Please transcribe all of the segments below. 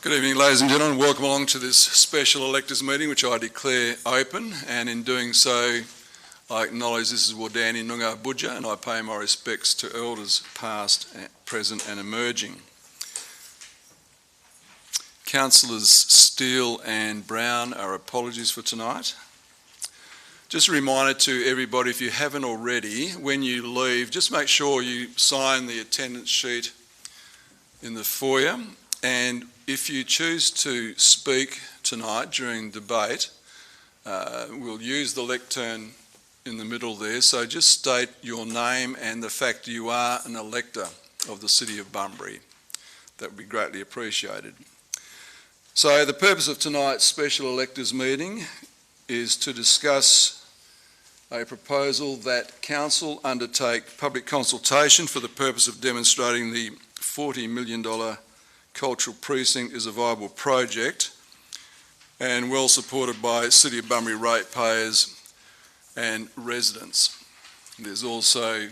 Good evening, ladies and gentlemen. Welcome along to this special electors meeting, which I declare open. And in doing so, I acknowledge this is Wardani Noongar Budja, and I pay my respects to elders past, present and emerging. Councillors Steele and Brown, our apologies for tonight. Just a reminder to everybody, if you haven't already, when you leave, just make sure you sign the attendance sheet in the foyer. And if you choose to speak tonight during debate, we'll use the lectern in the middle there. So just state your name and the fact you are an elector of the City of Bunbury. That would be greatly appreciated. So the purpose of tonight's special electors meeting is to discuss a proposal that Council undertake public consultation for the purpose of demonstrating the $40 million cultural precinct is a viable project and well supported by City of Bunbury ratepayers and residents. There's also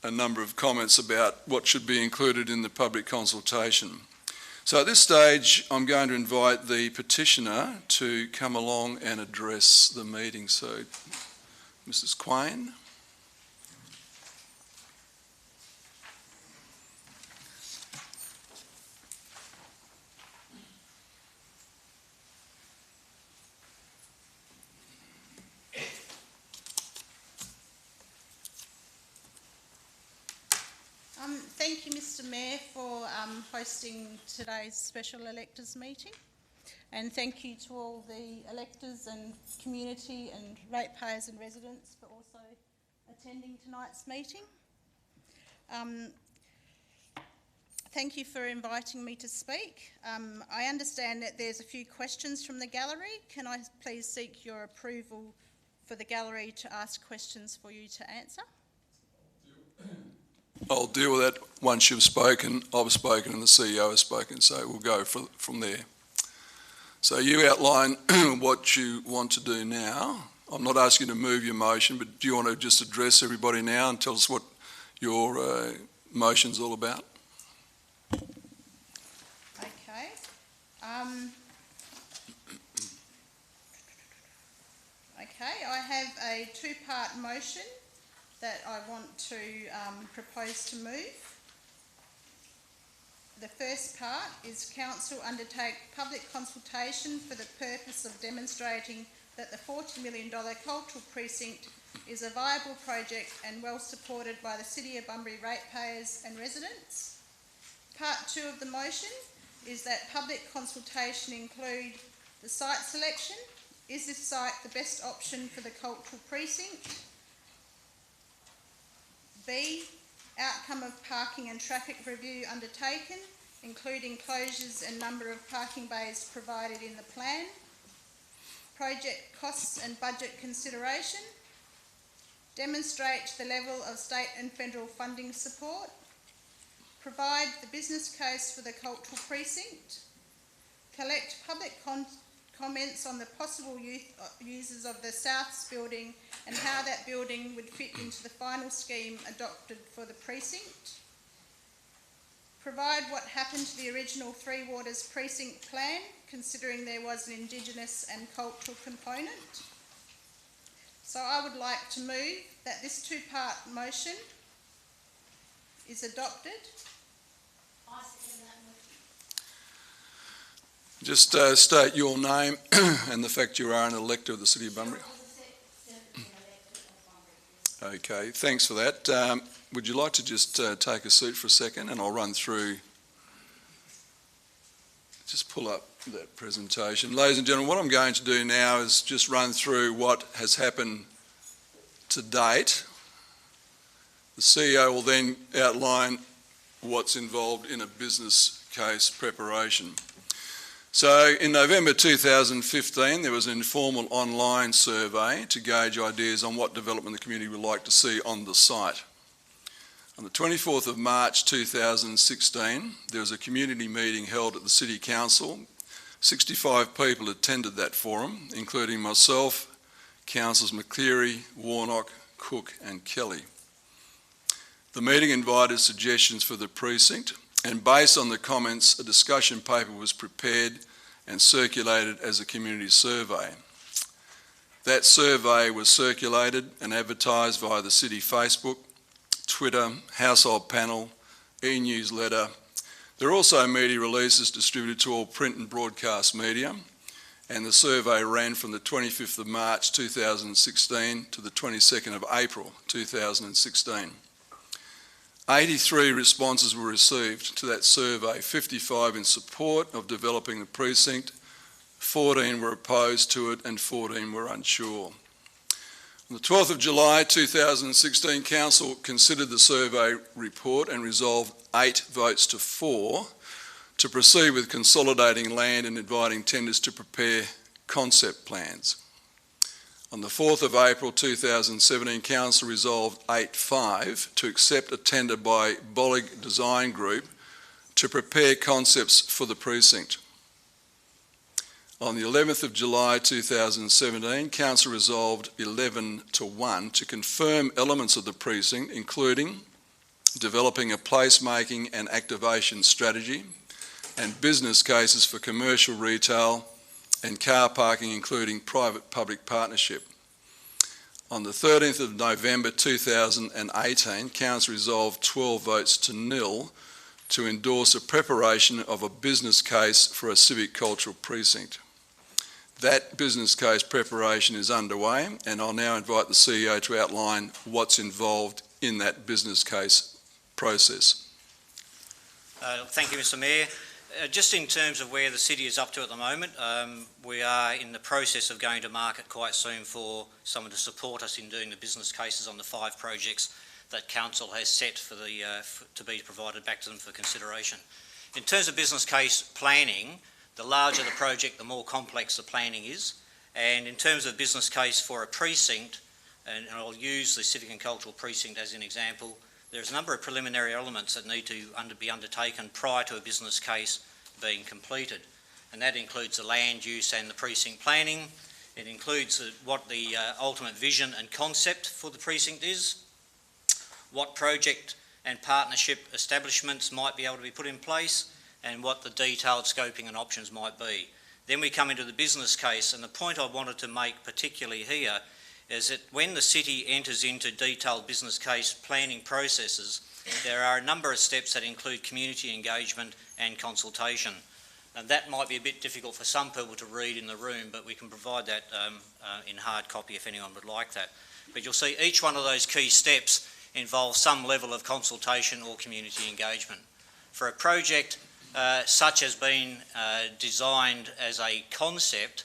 a number of comments about what should be included in the public consultation. So at this stage, I'm going to invite the petitioner to come along and address the meeting. So, Mrs. Quain. Thank you, Mr. Mayor, for hosting today's special electors meeting, and thank you to all the electors and community and ratepayers and residents for also attending tonight's meeting. Thank you for inviting me to speak. I understand that there's a few questions from the gallery. Can I please seek your approval for the gallery to ask questions for you to answer? I'll deal with that once you've spoken. I've spoken and the CEO has spoken, so we'll go from there. So you outline what you want to do now. I'm not asking you to move your motion, but do you want to just address everybody now and tell us what your motion's all about? Okay. Okay, I have a two-part motion that I want to propose to move. The first part is Council undertake public consultation for the purpose of demonstrating that the $40 million cultural precinct is a viable project and well supported by the City of Bunbury ratepayers and residents. Part two of the motion is that public consultation include the site selection. Is this site the best option for the cultural precinct? B, outcome of parking and traffic review undertaken, including closures and number of parking bays provided in the plan. Project costs and budget consideration. Demonstrate the level of state and federal funding support. Provide the business case for the cultural precinct. Collect public comments on the possible uses of the Souths building and how that building would fit into the final scheme adopted for the precinct. Provide what happened to the original Three Waters precinct plan, considering there was an Indigenous and cultural component. So I would like to move that this two-part motion is adopted. I second that motion. Just state your name and the fact you are an elector of the City of Bunbury. Okay, thanks for that. Would you like to just take a seat for a second and I'll run through, just pull up that presentation. Ladies and gentlemen, what I'm going to do now is just run through what has happened to date. The CEO will then outline what's involved in a business case preparation. So in November 2015, there was an informal online survey to gauge ideas on what development the community would like to see on the site. On the 24th of March 2016, there was a community meeting held at the City Council. 65 people attended that forum, including myself, Councillors McCleary, Warnock, Cook and Kelly. The meeting invited suggestions for the precinct and based on the comments, a discussion paper was prepared and circulated as a community survey. That survey was circulated and advertised via the City Facebook, Twitter, household panel, e-newsletter. There are also media releases distributed to all print and broadcast media, and the survey ran from the 25th of March 2016 to the 22nd of April 2016. 83 responses were received to that survey, 55 in support of developing the precinct, 14 were opposed to it, and 14 were unsure. On the 12th of July 2016, Council considered the survey report and resolved 8 votes to 4 to proceed with consolidating land and inviting tenders to prepare concept plans. On the 4th of April 2017, Council resolved 8-5 to accept a tender by Bollig Design Group to prepare concepts for the precinct. On the 11th of July 2017, Council resolved 11-1 to confirm elements of the precinct, including developing a placemaking and activation strategy and business cases for commercial retail and car parking, including private-public partnership. On the 13th of November 2018, Council resolved 12 votes to nil to endorse a preparation of a business case for a civic cultural precinct. That business case preparation is underway, and I'll now invite the CEO to outline what's involved in that business case process. Thank you, Mr. Mayor. Just in terms of where the city is up to at the moment, we are in the process of going to market quite soon for someone to support us in doing the business cases on the 5 projects that Council has set for to be provided back to them for consideration. In terms of business case planning, the larger the project, the more complex the planning is. And in terms of business case for a precinct, and I'll use the Civic and Cultural Precinct as an example, there's a number of preliminary elements that need to be undertaken prior to a business case being completed. And that includes the land use and the precinct planning. It includes what the ultimate vision and concept for the precinct is, what project and partnership establishments might be able to be put in place, and what the detailed scoping and options might be. Then we come into the business case, and the point I wanted to make particularly here is that when the city enters into detailed business case planning processes, there are a number of steps that include community engagement and consultation. And that might be a bit difficult for some people to read in the room, but we can provide that in hard copy if anyone would like that. But you'll see each one of those key steps involves some level of consultation or community engagement. For a project such as being designed as a concept,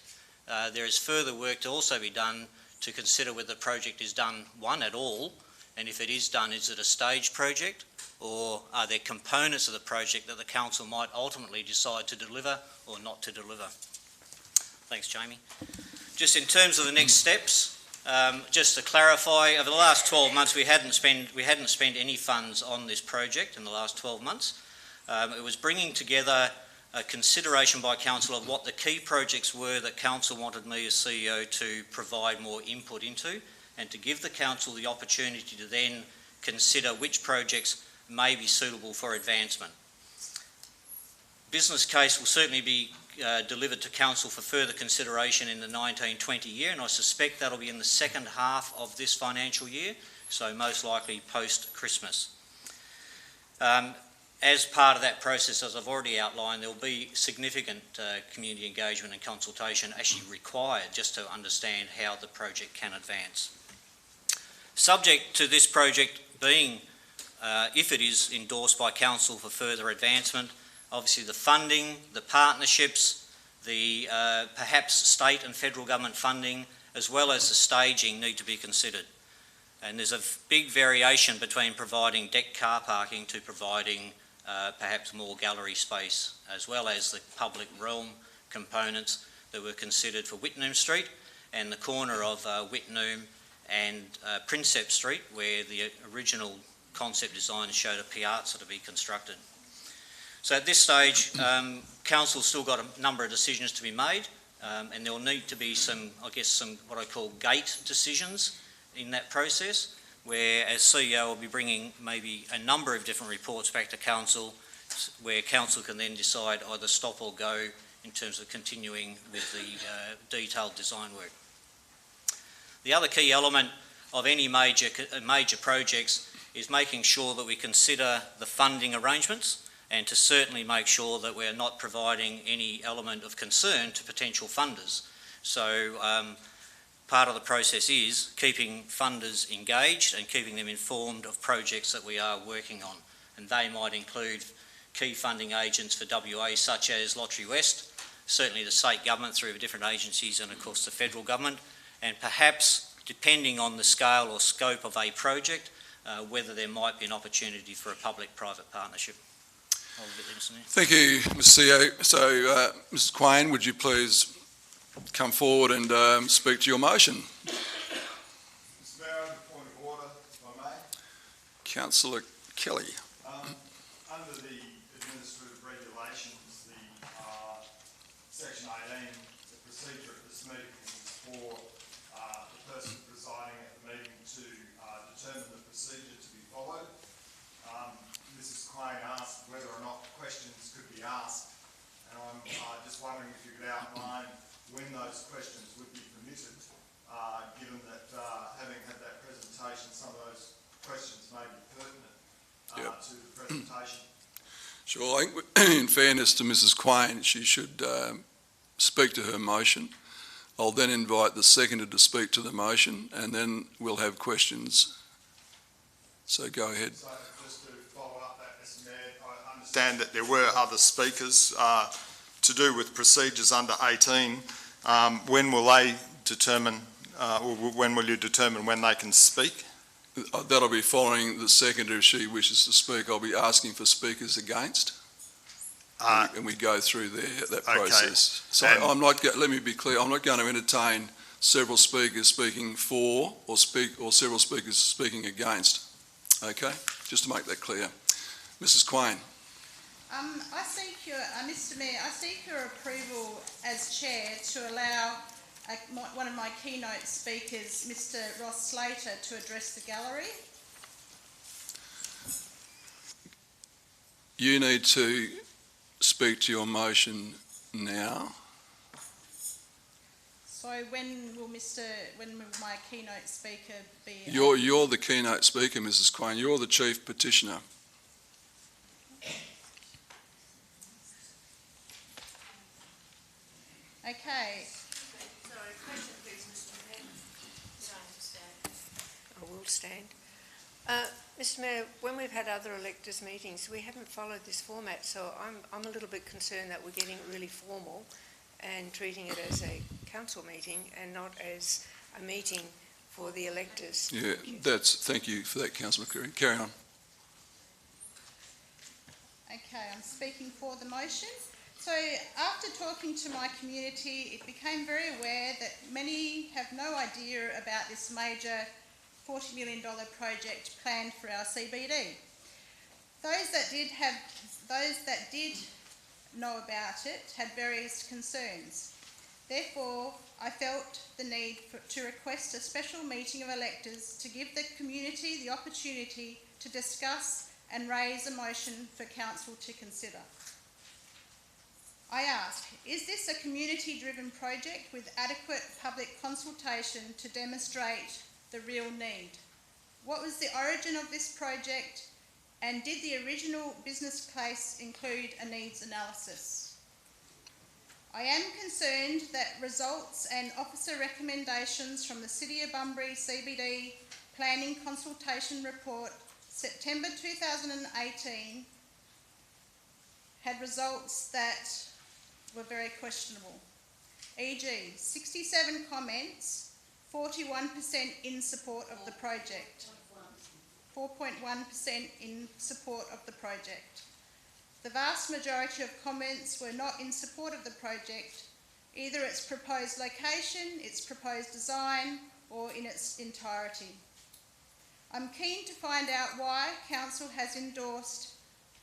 there is further work to also be done to consider whether the project is done, one, at all, and if it is done, is it a stage project, or are there components of the project that the council might ultimately decide to deliver or not to deliver? Thanks, Jamie. Just in terms of the next steps, just to clarify, over the last 12 months we hadn't spent any funds on this project in the last 12 months. It was bringing together a consideration by Council of what the key projects were that Council wanted me as CEO to provide more input into, and to give the Council the opportunity to then consider which projects may be suitable for advancement. Business case will certainly be delivered to Council for further consideration in the 19-20 year, and I suspect that'll be in the second half of this financial year, so most likely post-Christmas. As part of that process, as I've already outlined, there will be significant community engagement and consultation actually required just to understand how the project can advance. Subject to this project being, if it is endorsed by Council for further advancement, obviously the funding, the partnerships, the perhaps state and federal government funding, as well as the staging need to be considered. And there's a big variation between providing deck car parking to providing perhaps more gallery space, as well as the public realm components that were considered for Whitnum Street and the corner of Whitnum and Prinsep Street, where the original concept design showed a piazza to be constructed. So at this stage, Council's still got a number of decisions to be made, and there will need to be some, I guess, some what I call gate decisions in that process, where as CEO I'll be bringing maybe a number of different reports back to Council where council can then decide either stop or go in terms of continuing with the detailed design work. The other key element of any major projects is making sure that we consider the funding arrangements, and to certainly make sure that we're not providing any element of concern to potential funders. So part of the process is keeping funders engaged and keeping them informed of projects that we are working on, and they might include key funding agents for WA such as Lottery West, certainly the state government through different agencies, and of course the federal government, and perhaps depending on the scale or scope of a project, whether there might be an opportunity for a public-private partnership. I'll leave it there, Mr. Mayor. Thank you, Ms. CEO. So, Mrs. Quain, would you please come forward and speak to your motion? Mr. Mayor, point of order, if I may. Councillor Kelly. Under the administrative regulations, the section 18, the procedure at this meeting is for the person presiding at the meeting to determine the procedure to be followed. Mrs. Quain asked whether or not questions could be asked, and I'm just wondering if you could outline when those questions would be permitted, given that having had that presentation, some of those questions may be pertinent to the presentation. Sure. I think in fairness to Mrs. Quain, she should speak to her motion. I'll then invite the seconder to speak to the motion, and then we'll have questions. So go ahead. So just to follow up that, Mr. Mayor, I understand that there were other speakers to do with procedures under 18. When will they determine, or when will you determine when they can speak? That'll be following the seconder. If she wishes to speak, I'll be asking for speakers against, and we go through that process. So I'm not. Let me be clear. I'm not going to entertain several speakers speaking for or several speakers speaking against. Okay, just to make that clear, Mrs. Quain. I seek your, Mr. Mayor, I seek your approval as chair to allow one of my keynote speakers, Mr. Ross Slater, to address the gallery. You need to speak to your motion now. So when will my keynote speaker be? You're the keynote speaker, Mrs. Quain. You're the chief petitioner. Okay. Sorry, question please, Mr. Mayor. I will stand. Mr. Mayor, when we've had other electors meetings, we haven't followed this format, so I'm a little bit concerned that we're getting really formal and treating it as a council meeting and not as a meeting for the electors. Yeah, thank you for that, Councillor McCreary. Carry on. Okay, I'm speaking for the motion. So after talking to my community, it became very aware that many have no idea about this major $40 million project planned for our CBD. Those that did know about it had various concerns. Therefore, I felt the need to request a special meeting of electors to give the community the opportunity to discuss and raise a motion for council to consider. I ask, is this a community-driven project with adequate public consultation to demonstrate the real need? What was the origin of this project, and did the original business case include a needs analysis? I am concerned that results and officer recommendations from the City of Bunbury CBD Planning Consultation Report, September 2018, had results that were very questionable. E.g., 67 comments, 41% in support of the project. 4.1% in support of the project. The vast majority of comments were not in support of the project, either its proposed location, its proposed design, or in its entirety. I'm keen to find out why Council has endorsed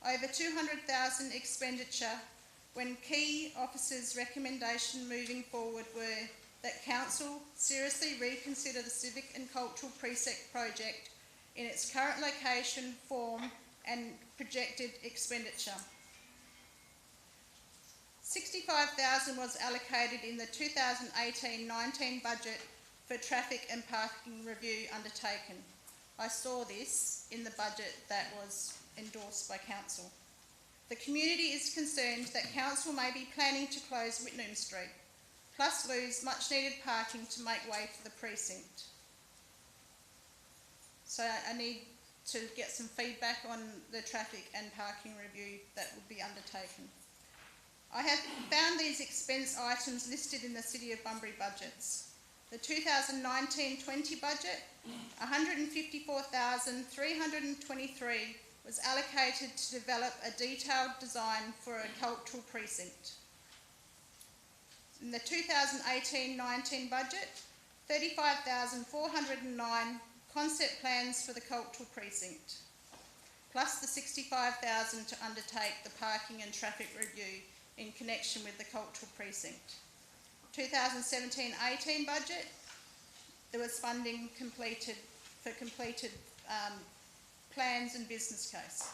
over $200,000 expenditure when key officers' recommendation moving forward were that Council seriously reconsider the Civic and Cultural Precinct project in its current location, form and projected expenditure. $65,000 was allocated in the 2018-19 budget for traffic and parking review undertaken. I saw this in the budget that was endorsed by Council. The community is concerned that Council may be planning to close Whitnum Street, plus lose much needed parking to make way for the precinct. So I need to get some feedback on the traffic and parking review that would be undertaken. I have found these expense items listed in the City of Bunbury budgets. The 2019-20 budget, $154,323 was allocated to develop a detailed design for a cultural precinct. In the 2018-19 budget, $35,409 concept plans for the cultural precinct, plus the $65,000 to undertake the parking and traffic review in connection with the cultural precinct. 2017-18 budget, there was funding completed for completed plans and business case.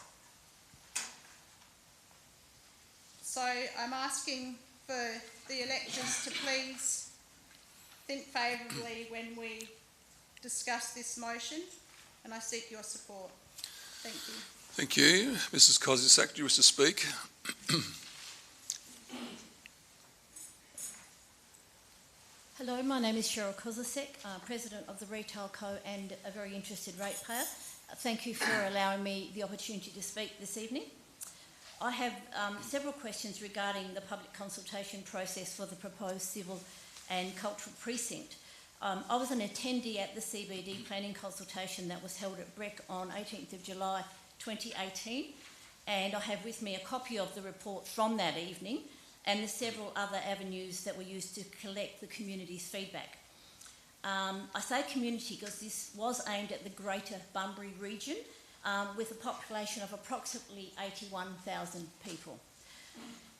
So I'm asking for the electors to please think favourably when we discuss this motion, and I seek your support. Thank you. Thank you. Mrs. Kozisek, do you wish to speak? Hello, my name is Cheryl Kozisek, President of the Retail Co and a very interested ratepayer. Thank you for allowing me the opportunity to speak this evening. I have several questions regarding the public consultation process for the proposed civil and cultural precinct. I was an attendee at the CBD planning consultation that was held at Breck on 18th of July 2018, and I have with me a copy of the report from that evening and the several other avenues that were used to collect the community's feedback. I say community because this was aimed at the Greater Bunbury region with a population of approximately 81,000 people.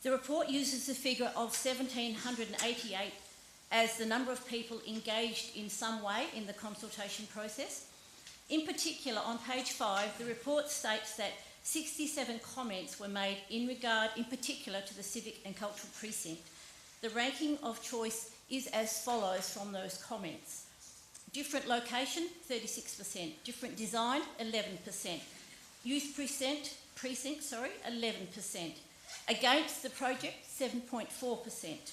The report uses the figure of 1,788 as the number of people engaged in some way in the consultation process. In particular, on page 5, the report states that 67 comments were made in regard, in particular, to the civic and cultural precinct. The ranking of choice is as follows from those comments. Different location, 36%. Different design, 11%. Youth precinct, 11%. Against the project, 7.4%.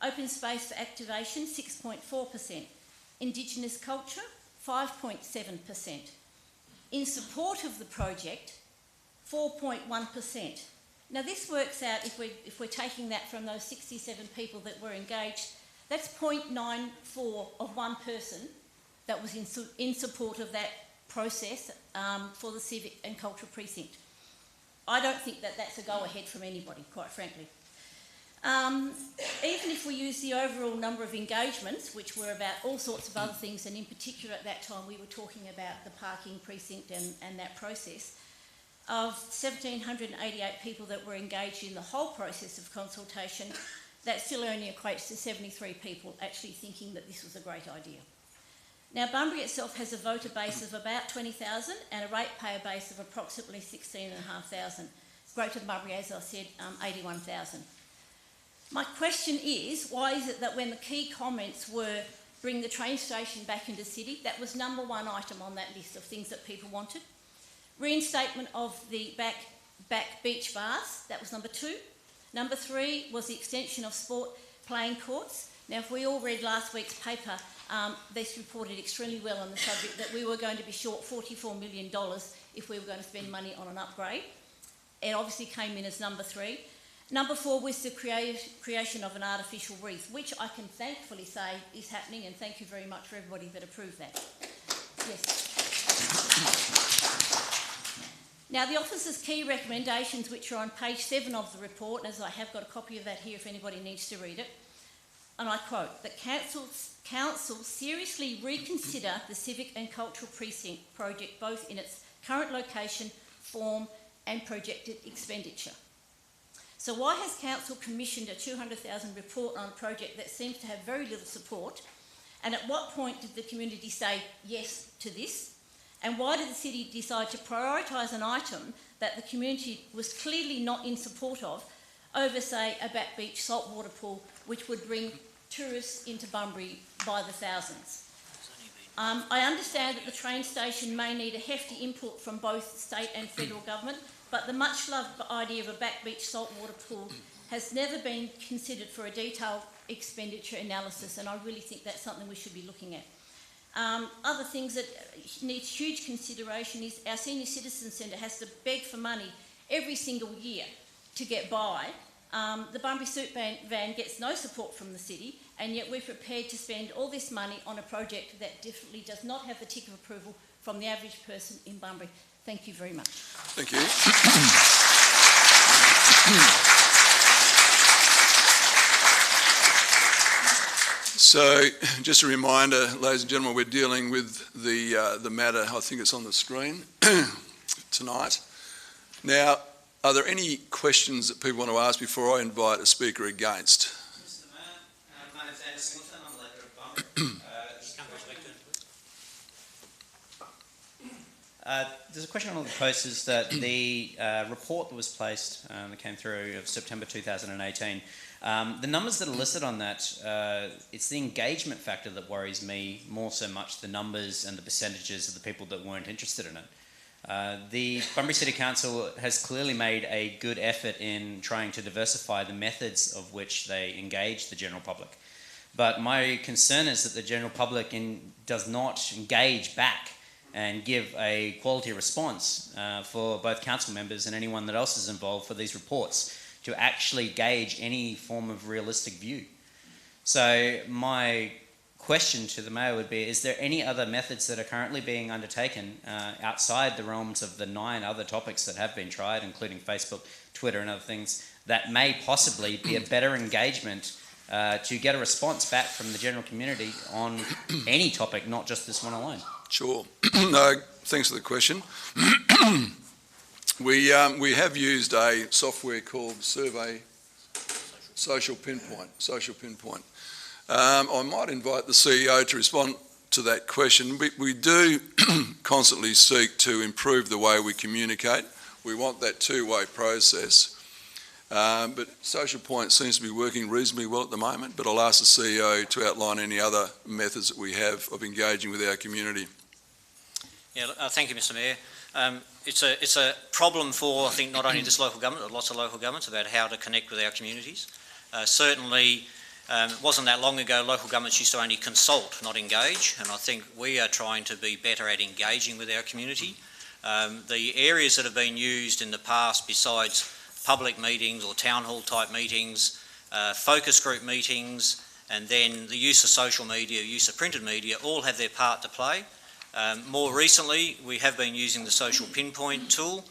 Open space for activation, 6.4%. Indigenous culture, 5.7%. In support of the project, 4.1%. Now this works out, if we're taking that from those 67 people that were engaged, that's 0.94 of one person that was in support of that process for the civic and cultural precinct. I don't think that that's a go-ahead from anybody, quite frankly. Even if we use the overall number of engagements, which were about all sorts of other things, and in particular at that time we were talking about the parking precinct and that process, of 1,788 people that were engaged in the whole process of consultation, that still only equates to 73 people actually thinking that this was a great idea. Now, Bunbury itself has a voter base of about 20,000 and a ratepayer base of approximately 16,500. Greater Bunbury, as I said, 81,000. My question is, why is it that when the key comments were bring the train station back into city, that was number one item on that list of things that people wanted? Reinstatement of the back beach bars, that was number 2. Number 3 was the extension of sport playing courts. Now, if we all read last week's paper, this reported extremely well on the subject that we were going to be short $44 million if we were going to spend money on an upgrade. It obviously came in as number 3. Number 4 was the creation of an artificial reef, which I can thankfully say is happening, and thank you very much for everybody that approved that. Yes. Now, the officer's key recommendations, which are on page 7 of the report, as I have got a copy of that here if anybody needs to read it, and I quote, that Council seriously reconsider the civic and cultural precinct project both in its current location, form and projected expenditure. So why has Council commissioned a $200,000 report on a project that seems to have very little support? And at what point did the community say yes to this? And why did the city decide to prioritise an item that the community was clearly not in support of over, say, a back beach saltwater pool, which would bring tourists into Bunbury by the thousands. I understand that the train station may need a hefty input from both state and federal government, but the much-loved idea of a back beach saltwater pool has never been considered for a detailed expenditure analysis, and I really think that's something we should be looking at. Other things that needs huge consideration is our senior citizen centre has to beg for money every single year to get by. The Bunbury Soup Van gets no support from the city, and yet we're prepared to spend all this money on a project that definitely does not have the tick of approval from the average person in Bunbury. Thank you very much. Thank you. So, just a reminder, ladies and gentlemen, we're dealing with the matter, I think it's on the screen tonight. Now, are there any questions that people want to ask before I invite a speaker against? Mr. Mayor, my name is Andy Singleton. I'm the Elector of Bunbury. There's a question on the post is that the report that was placed, that came through of September 2018, the numbers that are listed on that, it's the engagement factor that worries me more so much the numbers and the percentages of the people that weren't interested in it. The Bunbury City Council has clearly made a good effort in trying to diversify the methods of which they engage the general public. But my concern is that the general public does not engage back and give a quality response for both council members and anyone that else is involved for these reports to actually gauge any form of realistic view. So my question to the Mayor would be, is there any other methods that are currently being undertaken outside the realms of the 9 other topics that have been tried, including Facebook, Twitter and other things, that may possibly be a better engagement to get a response back from the general community on any topic, not just this one alone? Sure. No, thanks for the question. We have used a software called Social Pinpoint. I might invite the CEO to respond to that question. We do constantly seek to improve the way we communicate. We want that two-way process. But Social Point seems to be working reasonably well at the moment, but I'll ask the CEO to outline any other methods that we have of engaging with our community. Yeah, thank you, Mr. Mayor. It's a problem for, I think, not only this local government, but lots of local governments about how to connect with our communities. Certainly, it wasn't that long ago local governments used to only consult, not engage, and I think we are trying to be better at engaging with our community. The areas that have been used in the past, besides public meetings or town hall type meetings, focus group meetings, and then the use of social media, use of printed media, all have their part to play. More recently, we have been using the Social Pinpoint tool.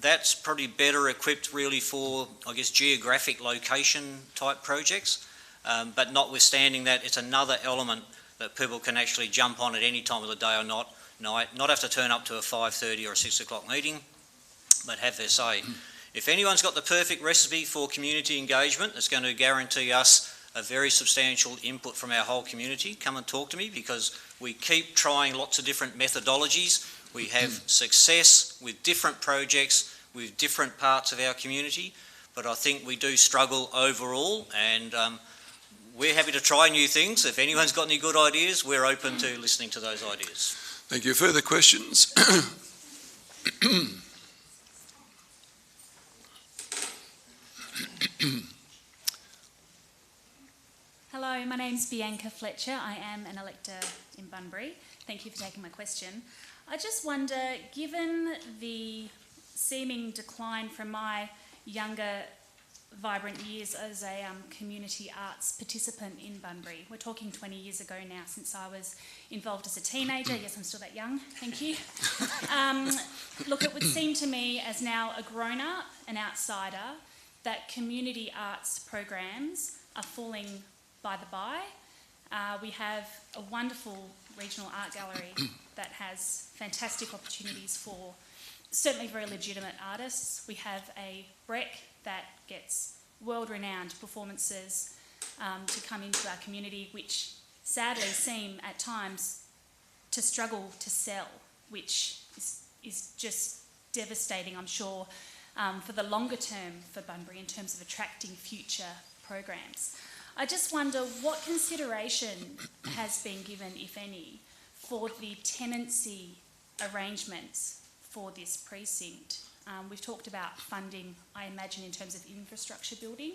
That's probably better equipped really for, I guess, geographic location type projects. But notwithstanding that, it's another element that people can actually jump on at any time of the day or night, not have to turn up to a 5:30 or a 6 o'clock meeting, but have their say. If anyone's got the perfect recipe for community engagement that's going to guarantee us a very substantial input from our whole community, come and talk to me, because we keep trying lots of different methodologies. We have success with different projects, with different parts of our community, but I think we do struggle overall, and we're happy to try new things. If anyone's got any good ideas, we're open to listening to those ideas. Thank you. Further questions? Hello, my name's Bianca Fletcher. I am an elector in Bunbury. Thank you for taking my question. I just wonder, given the seeming decline from my younger, vibrant years as a community arts participant in Bunbury, we're talking 20 years ago now since I was involved as a teenager. Yes, I'm still that young, thank you. Look, it would seem to me as now a grown-up, an outsider, that community arts programs are falling by the by. We have a wonderful regional art gallery that has fantastic opportunities for certainly very legitimate artists. We have a rec that gets world-renowned performances to come into our community, which sadly seem at times to struggle to sell, which is just devastating, I'm sure, for the longer term for Bunbury in terms of attracting future programs. I just wonder what consideration has been given, if any, for the tenancy arrangements for this precinct. We've talked about funding, I imagine, in terms of infrastructure building,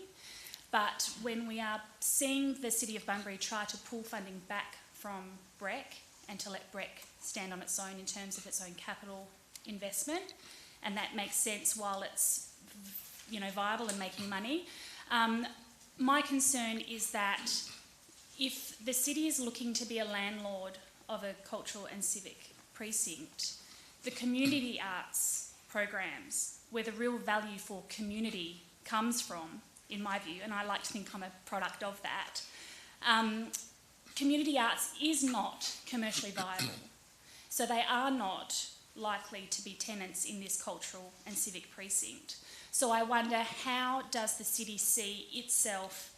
but when we are seeing the City of Bunbury try to pull funding back from BREC and to let BREC stand on its own in terms of its own capital investment, and that makes sense while it's, you know, viable and making money. My concern is that if the city is looking to be a landlord of a cultural and civic precinct, the community arts programs, where the real value for community comes from, in my view, and I like to think I'm a product of that, community arts is not commercially viable. So they are not likely to be tenants in this cultural and civic precinct. So I wonder, how does the city see itself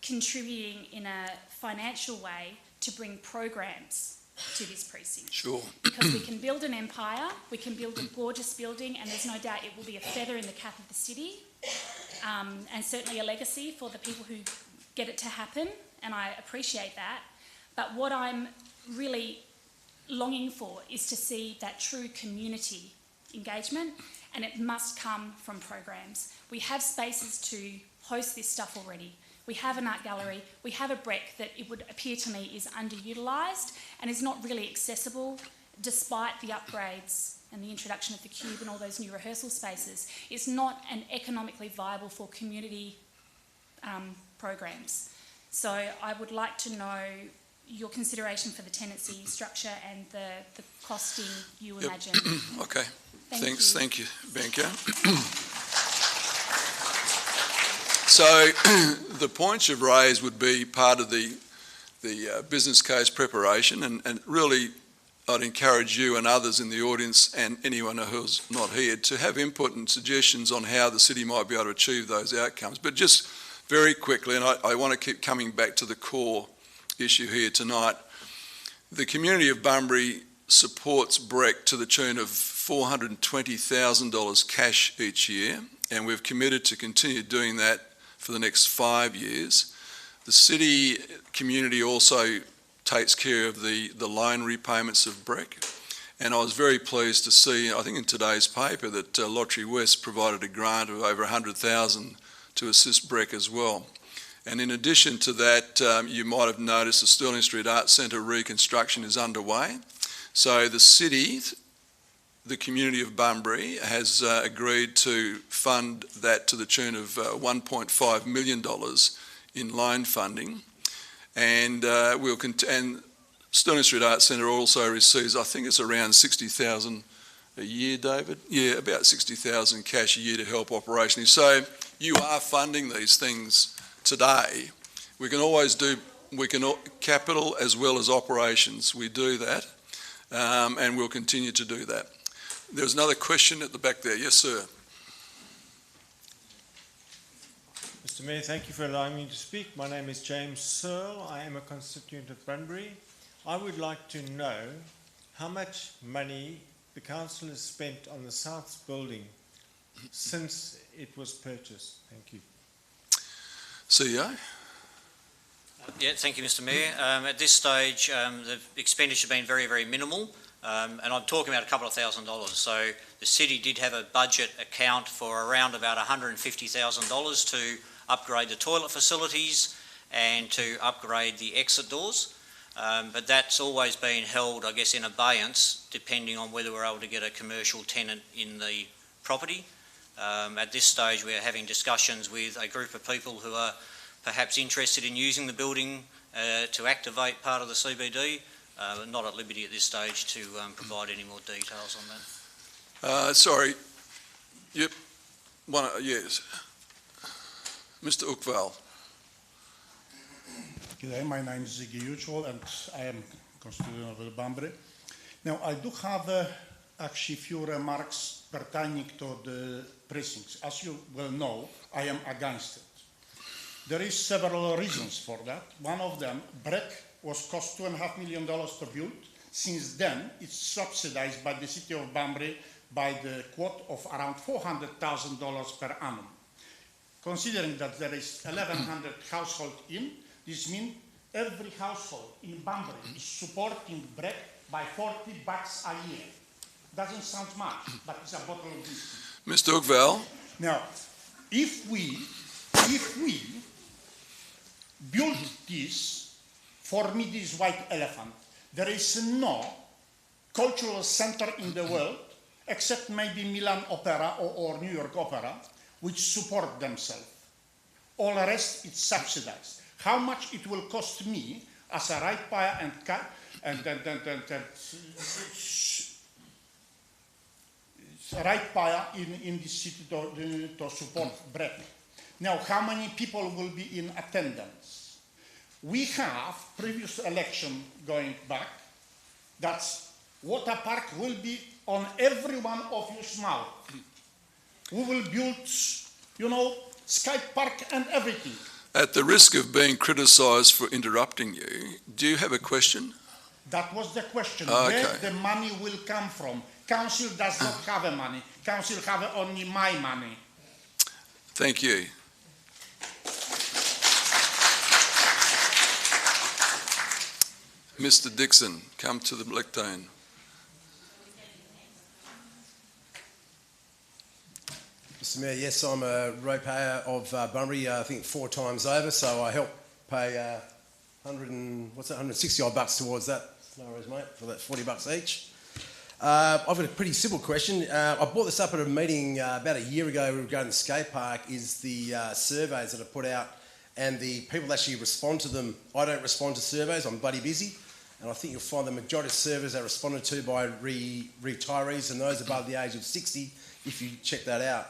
contributing in a financial way to bring programs to this precinct? Sure. Because we can build an empire, we can build a gorgeous building, and there's no doubt it will be a feather in the cap of the city, and certainly a legacy for the people who get it to happen, and I appreciate that. But what I'm really longing for is to see that true community engagement, and it must come from programs. We have spaces to host this stuff already. We have an art gallery, we have a BREC that it would appear to me is underutilised and is not really accessible despite the upgrades and the introduction of the Cube and all those new rehearsal spaces. It's not an economically viable for community programs. So I would like to know your consideration for the tenancy structure and the costing you imagine. Okay. Thanks. Thank you, Bianca. So the points you've raised would be part of the business case preparation, and really I'd encourage you and others in the audience and anyone who's not here to have input and suggestions on how the city might be able to achieve those outcomes. But just very quickly, and I want to keep coming back to the core issue here tonight, the community of Bunbury supports BREC to the tune of $420,000 cash each year, and we've committed to continue doing that for the next 5 years. The city community also takes care of the loan repayments of BREC, and I was very pleased to see, I think in today's paper, that Lottery West provided a grant of over $100,000 to assist BREC as well. And in addition to that, you might have noticed the Stirling Street Arts Centre reconstruction is underway. So the city, the community of Bunbury, has agreed to fund that to the tune of $1.5 million in loan funding. And and Stirling Street Arts Centre also receives, I think it's around $60,000 a year, David? Yeah, about $60,000 cash a year to help operationally. So you are funding these things today. We can always do, capital as well as operations. We do that, and we'll continue to do that. There's another question at the back there. Yes, sir. Mr. Mayor, thank you for allowing me to speak. My name is James Searle. I am a constituent of Bunbury. I would like to know how much money the council has spent on the South building since it was purchased. Thank you. CEO? Yeah, thank you, Mr. Mayor. At this stage, the expenditure has been very, very minimal, and I'm talking about a couple of $1,000s. So the city did have a budget account for around about $150,000 to upgrade the toilet facilities and to upgrade the exit doors. But that's always been held, I guess, in abeyance, depending on whether we're able to get a commercial tenant in the property. At this stage, we're having discussions with a group of people who are perhaps interested in using the building to activate part of the CBD. Not at liberty at this stage to provide any more details on that. Sorry. Yep. Yes. Mr. Ukval. G'day, my name is Ziggy Usual and I am constituent of Bunbury. Now, I do have actually few remarks pertaining to the precincts. As you well know, I am against it. There is several reasons for that. One of them, BREC was cost $2.5 million to build. Since then, it's subsidized by the city of Bunbury by the quote of around $400,000 per annum. Considering that there is 1,100 households in, this means every household in Bunbury is supporting bread by $40 a year. Doesn't sound much, but it's a bottle of whiskey. Mr. Uckval. Now, if we build this, for me this white elephant, there is no cultural center in the world, except maybe Milan Opera or New York Opera, which support themselves. All the rest is subsidized. How much it will cost me as a ratepayer ratepayer in this city to support bread. Now, how many people will be in attendance? We have previous election going back, that water park will be on every one of your mouth. We will build, you know, Sky Park and everything. At the risk of being criticised for interrupting you, do you have a question? That was the question. Okay. Where the money will come from? Council does not have a money. Council have only my money. Thank you. Mr. Dixon, come to the lectern. Mr. Mayor, yes, I'm a ratepayer of Bunbury, I think 4 times over, so I help pay $160 odd bucks towards that, no worries, mate, for that $40 each. I've got a pretty simple question. I brought this up at a meeting about a year ago regarding the skate park, is the surveys that are put out and the people that actually respond to them. I don't respond to surveys, I'm bloody busy, and I think you'll find the majority of surveys are responded to by retirees and those above the age of 60, if you check that out.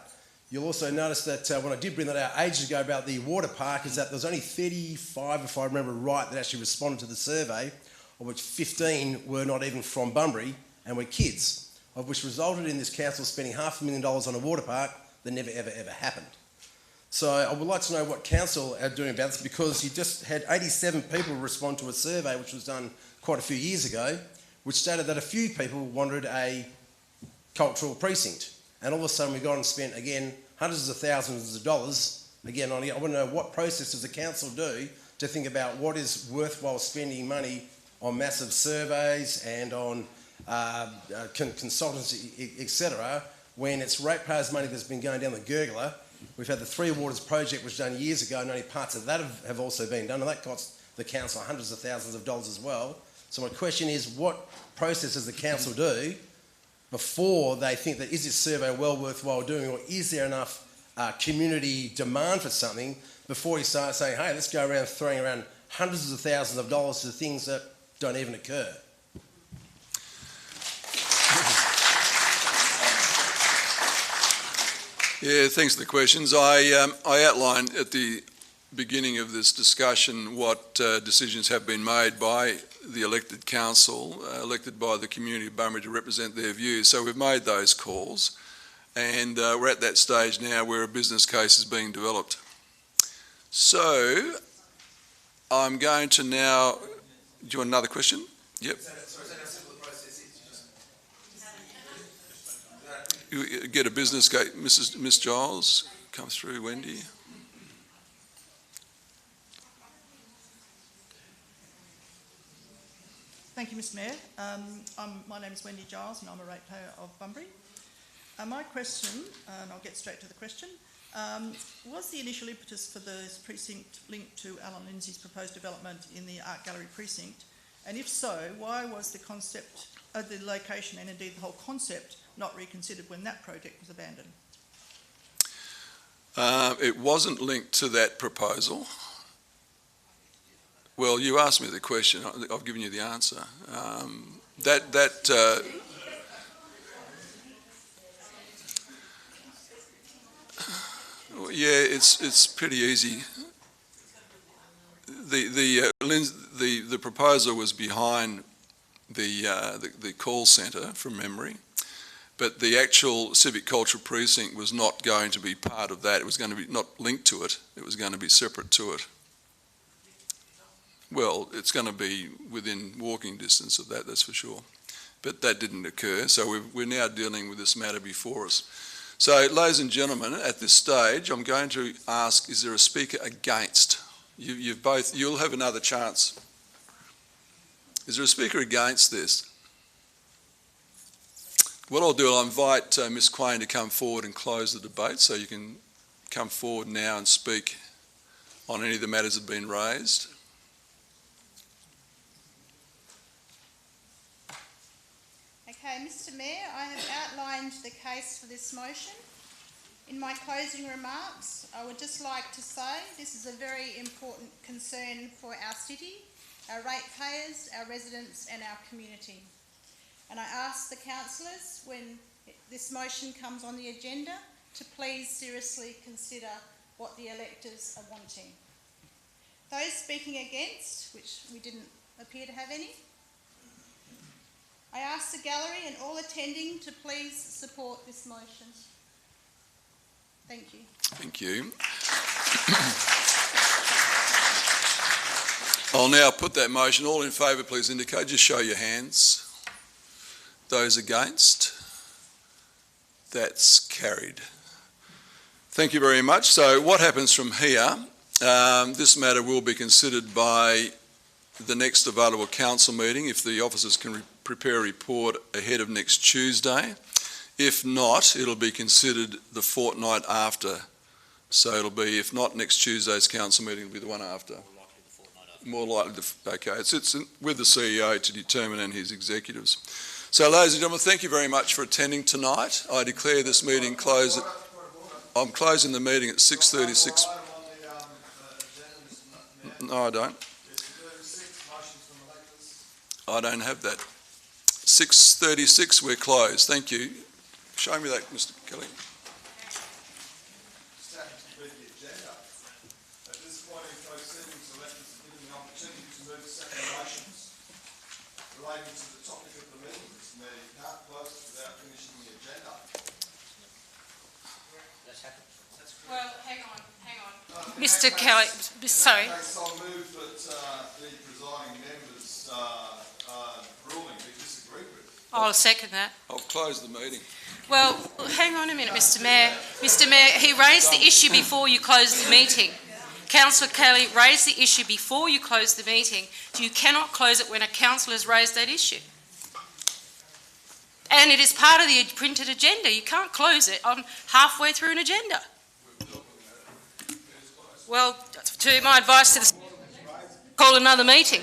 You'll also notice that when I did bring that out ages ago about the water park, is that there's only 35, if I remember right, that actually responded to the survey, of which 15 were not even from Bunbury and were kids, of which resulted in this council spending $500,000 on a water park that never, ever, ever happened. So I would like to know what council are doing about this, because you just had 87 people respond to a survey which was done quite a few years ago, which stated that a few people wanted a cultural precinct. And all of a sudden we got and spent, again, hundreds of thousands of dollars, again, on it. I want to know what process does the council do to think about what is worthwhile spending money on massive surveys and on consultancy, etc., when it's ratepayers' money that's been going down the gurgler. We've had the Three Waters project, which was done years ago, and only parts of that have also been done, and that cost the council hundreds of thousands of dollars as well. So my question is, what process does the council do before they think that, is this survey well worthwhile doing, or is there enough community demand for something before you start saying, hey, let's go around throwing around hundreds of thousands of dollars to things that don't even occur? Yeah, thanks for the questions. I outlined at the beginning of this discussion what decisions have been made by the elected council, elected by the community of Bunbury to represent their views. So we've made those calls, and we're at that stage now where a business case is being developed. So I'm going to now, do you want another question? Yep. You get a business case. Miss Giles, come through, Wendy. Thank you, Mr Mayor. My name is Wendy Giles and I'm a ratepayer of Bunbury. My question, and I'll get straight to the question, was the initial impetus for this precinct linked to Alan Lindsay's proposed development in the Art Gallery precinct? And if so, why was the concept of the location and indeed the whole concept not reconsidered when that project was abandoned? It wasn't linked to that proposal. Well, you asked me the question. I've given you the answer. Yeah, it's pretty easy. The proposal was behind the call centre, from memory, but the actual civic cultural precinct was not going to be part of that. It was going to be not linked to it. It was going to be separate to it. Well, it's going to be within walking distance of that, that's for sure. but that didn't occur, so we're now dealing with this matter before us. So, ladies and gentlemen, at this stage, I'm going to ask, is there a speaker against? You'll have another chance. Is there a speaker against this? What I'll do, I'll invite Ms Quain to come forward and close the debate, so you can come forward now and speak on any of the matters that have been raised. Okay, Mr Mayor, I have outlined the case for this motion. In my closing remarks, I would just like to say this is a very important concern for our city, our ratepayers, our residents and our community. And I ask the councillors, when this motion comes on the agenda, to please seriously consider what the electors are wanting. Those speaking against, which we didn't appear to have any, I ask the gallery and all attending to please support this motion. Thank you. Thank you. I'll now put that motion. All in favour, please indicate. Just show your hands. Those against? That's carried. Thank you very much. So what happens from here? This matter will be considered by the next available council meeting if the officers can prepare a report ahead of next Tuesday. If not, it'll be considered the fortnight after. So it'll be, if not next Tuesday's council meeting, it'll be the one after. More likely, okay. It's with the CEO to determine and his executives. So, ladies and gentlemen, thank you very much for attending tonight. I declare this meeting closed. I'm closing the meeting at 6:36. No, I don't. I don't have that. 6:36, we're closed. Thank you. Show me that, Mr. Kelly. Just happens to be the agenda. At this point in proceedings, electors are given the opportunity to move second motions relating to the topic of the meeting. This meeting can't close it without finishing the agenda. Well, hang on. Mr. Kelly, sorry. I'll move that the presiding members' ruling be disagreed with. I'll second that. I'll close the meeting. Well, hang on a minute, Mr. Mayor. Mr. Mayor, he raised the issue before you closed the meeting. Councillor Kelly raised the issue before you closed the meeting. You cannot close it when a councillor has raised that issue. And it is part of the printed agenda. You can't close it on halfway through an agenda. Well, to my advice to the call another meeting.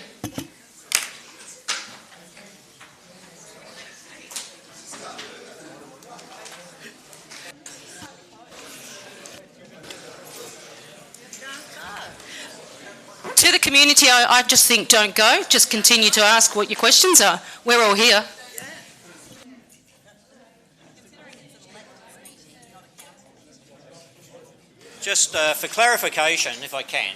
To the community, I just think don't go. Just continue to ask what your questions are. We're all here. Just for clarification, if I can,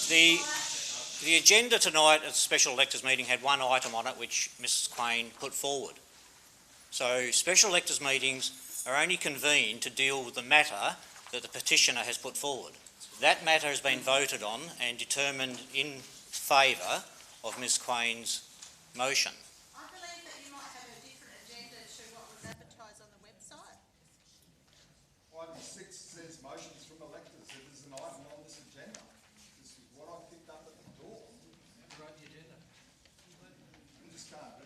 the agenda tonight at the special electors meeting had one item on it which Mrs Quain put forward. So special electors meetings are only convened to deal with the matter that the petitioner has put forward. That matter has been voted on and determined in favour of Ms Quain's motion. I believe that you might have a different agenda to what was advertised on the website. Item 6 says motions from electors. It is an item on this agenda. This is what I picked up at the door. You wrote the agenda. You just can't do